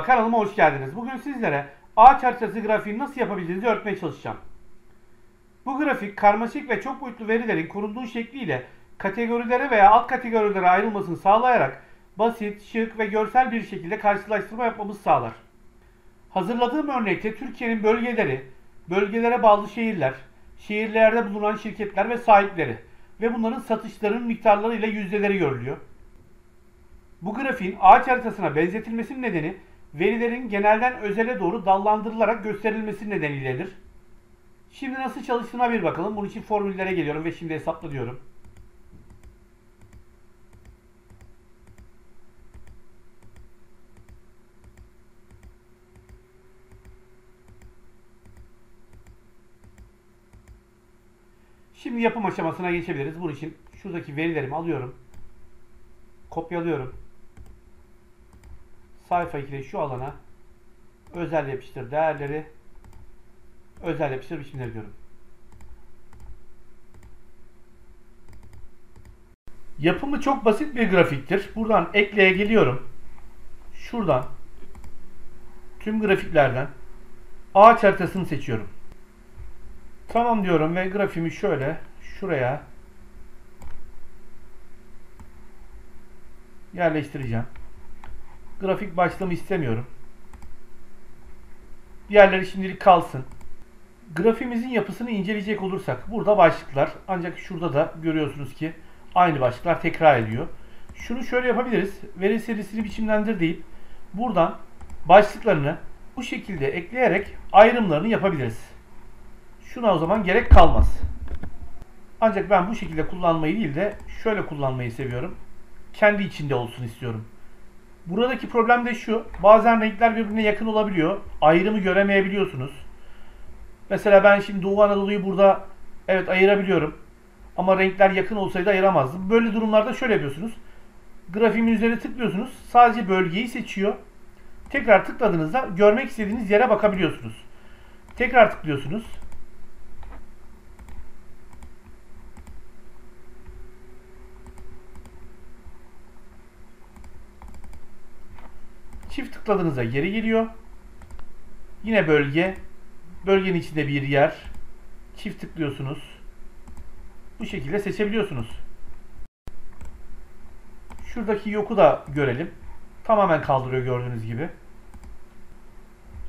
kanalıma hoş geldiniz. Bugün sizlere ağaç haritası grafiğini nasıl yapabildiğinizi öğretmeye çalışacağım. Bu grafik karmaşık ve çok boyutlu verilerin korunduğu şekliyle kategorilere veya alt kategorilere ayrılmasını sağlayarak basit, şık ve görsel bir şekilde karşılaştırma yapmamızı sağlar. Hazırladığım örnekte Türkiye'nin bölgeleri, bölgelere bağlı şehirler, şehirlerde bulunan şirketler ve sahipleri ve bunların satışlarının miktarları ile yüzdeleri görülüyor. Bu grafiğin ağaç haritasına benzetilmesinin nedeni verilerin genelden özele doğru dallandırılarak gösterilmesi nedeniyledir. Şimdi nasıl çalıştığına bir bakalım. Bunun için formüllere geliyorum ve şimdi hesapla diyorum. Şimdi yapım aşamasına geçebiliriz. Bunun için şuradaki verilerimi alıyorum. Kopyalıyorum. Sayfa 2'de şu alana özel yapıştır değerleri, özel yapıştır biçimleri diyorum. Yapımı çok basit bir grafiktir. Buradan ekleye geliyorum. Şuradan tüm grafiklerden ağaç haritasını seçiyorum. Tamam diyorum ve grafiğimi şöyle şuraya yerleştireceğim. Grafik başlığımı istemiyorum. Diğerleri şimdilik kalsın. Grafiğimizin yapısını inceleyecek olursak burada başlıklar, ancak şurada da görüyorsunuz ki aynı başlıklar tekrar ediyor. Şunu şöyle yapabiliriz. Veri serisini biçimlendir deyip buradan başlıklarını bu şekilde ekleyerek ayrımlarını yapabiliriz. Şuna o zaman gerek kalmaz. Ancak ben bu şekilde kullanmayı değil de şöyle kullanmayı seviyorum. Kendi içinde olsun istiyorum. Buradaki problem de şu. Bazen renkler birbirine yakın olabiliyor. Ayrımı göremeyebiliyorsunuz. Mesela ben şimdi Doğu Anadolu'yu burada evet ayırabiliyorum. Ama renkler yakın olsaydı ayıramazdım. Böyle durumlarda şöyle yapıyorsunuz. Grafiğimin üzerine tıklıyorsunuz. Sadece bölgeyi seçiyor. Tekrar tıkladığınızda görmek istediğiniz yere bakabiliyorsunuz. Tekrar tıklıyorsunuz. Çift tıkladığınızda geri geliyor. Yine bölge. Bölgenin içinde bir yer. Çift tıklıyorsunuz. Bu şekilde seçebiliyorsunuz. Şuradaki yoku da görelim. Tamamen kaldırıyor gördüğünüz gibi.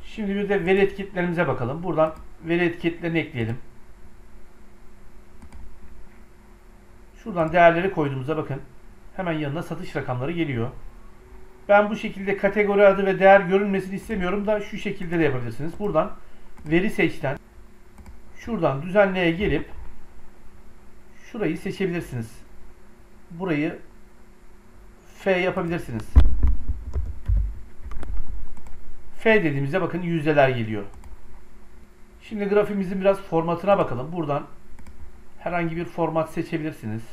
Şimdi bir de veri etiketlerimize bakalım. Buradan veri etiketlerini ekleyelim. Şuradan değerleri koyduğumuzda bakın. Hemen yanına satış rakamları geliyor. Ben bu şekilde kategori adı ve değer görünmesini istemiyorum da şu şekilde de yapabilirsiniz. Buradan veri seçten şuradan düzenleye gelip şurayı seçebilirsiniz. Burayı F yapabilirsiniz. F dediğimizde bakın yüzdeler geliyor. Şimdi grafimizin biraz formatına bakalım. Buradan herhangi bir format seçebilirsiniz.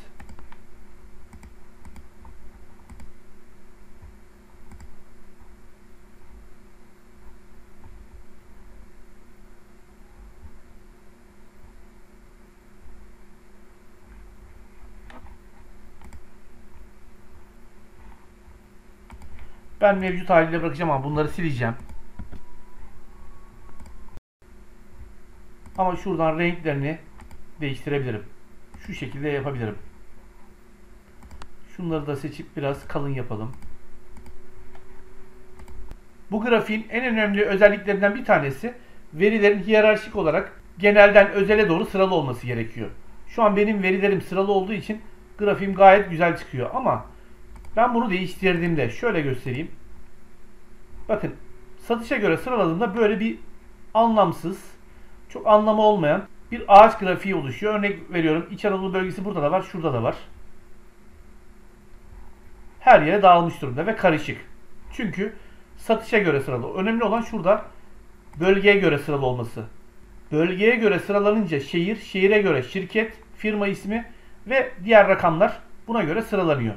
Ben mevcut haliyle bırakacağım ama bunları sileceğim. Ama şuradan renklerini değiştirebilirim. Şu şekilde yapabilirim. Şunları da seçip biraz kalın yapalım. Bu grafiğin en önemli özelliklerinden bir tanesi verilerin hiyerarşik olarak genelden özele doğru sıralı olması gerekiyor. Şu an benim verilerim sıralı olduğu için grafiğim gayet güzel çıkıyor ama ben bunu değiştirdiğimde şöyle göstereyim. Bakın satışa göre sıraladığımda böyle bir anlamsız, çok anlamı olmayan bir ağaç grafiği oluşuyor. Örnek veriyorum, İç Anadolu bölgesi burada da var, şurada da var. Her yere dağılmış durumda ve karışık. Çünkü satışa göre sıralı. Önemli olan şurada bölgeye göre sıralı olması. Bölgeye göre sıralanınca şehir, şehire göre şirket, firma ismi ve diğer rakamlar buna göre sıralanıyor.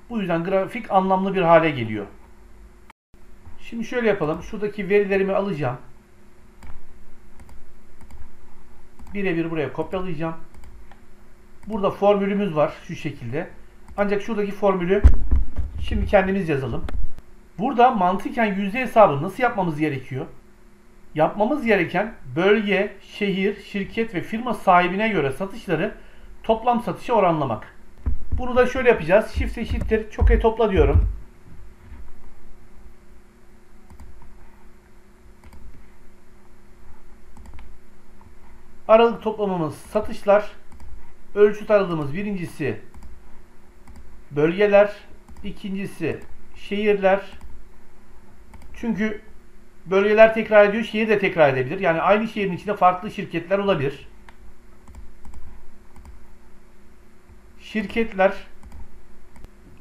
Bu yüzden grafik anlamlı bir hale geliyor. Şimdi şöyle yapalım. Şuradaki verilerimi alacağım. Birebir buraya kopyalayacağım. Burada formülümüz var şu şekilde. Ancak şuradaki formülü şimdi kendimiz yazalım. Burada mantıken yüzde hesabı nasıl yapmamız gerekiyor? Yapmamız gereken bölge, şehir, şirket ve firma sahibine göre satışları toplam satışa oranlamak. Bunu da şöyle yapacağız. Shift eşittir çok topla diyorum. Aralık toplamamız satışlar. Ölçüt aralığımız birincisi bölgeler, ikincisi şehirler. Çünkü bölgeler tekrar ediyor, şehir de tekrar edebilir. Yani aynı şehrin içinde farklı şirketler olabilir. Şirketler,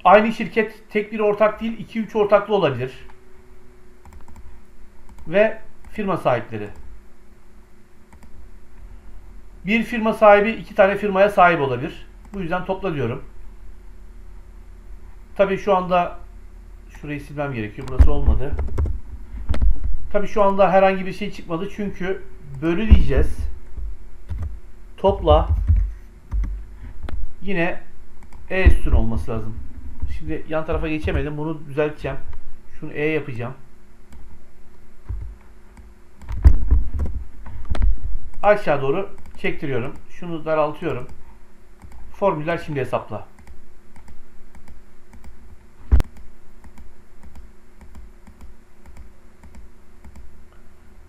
aynı şirket tek bir ortak değil, 2-3 ortaklı olabilir. Ve firma sahipleri. Bir firma sahibi 2 tane firmaya sahip olabilir. Bu yüzden topla diyorum. Tabii şu anda şurayı silmem gerekiyor. Burası olmadı. Tabii şu anda herhangi bir şey çıkmadı. Çünkü bölü diyeceğiz. Topla. Yine üstün olması lazım. Şimdi yan tarafa geçemedim. Bunu düzelteceğim. Şunu yapacağım. Aşağı doğru çektiriyorum. Şunu daraltıyorum. Formüller şimdi hesapla.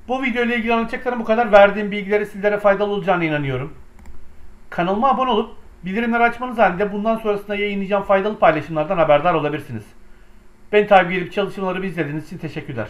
Bu video ile ilgili anlatacaklarım bu kadar. Verdiğim bilgileri sizlere faydalı olacağına inanıyorum. Kanalıma abone olup bildirimleri açmanız halinde bundan sonrasında yayınlayacağım faydalı paylaşımlardan haberdar olabilirsiniz. Beni takip edip çalışmalarımı izlediğiniz için teşekkürler.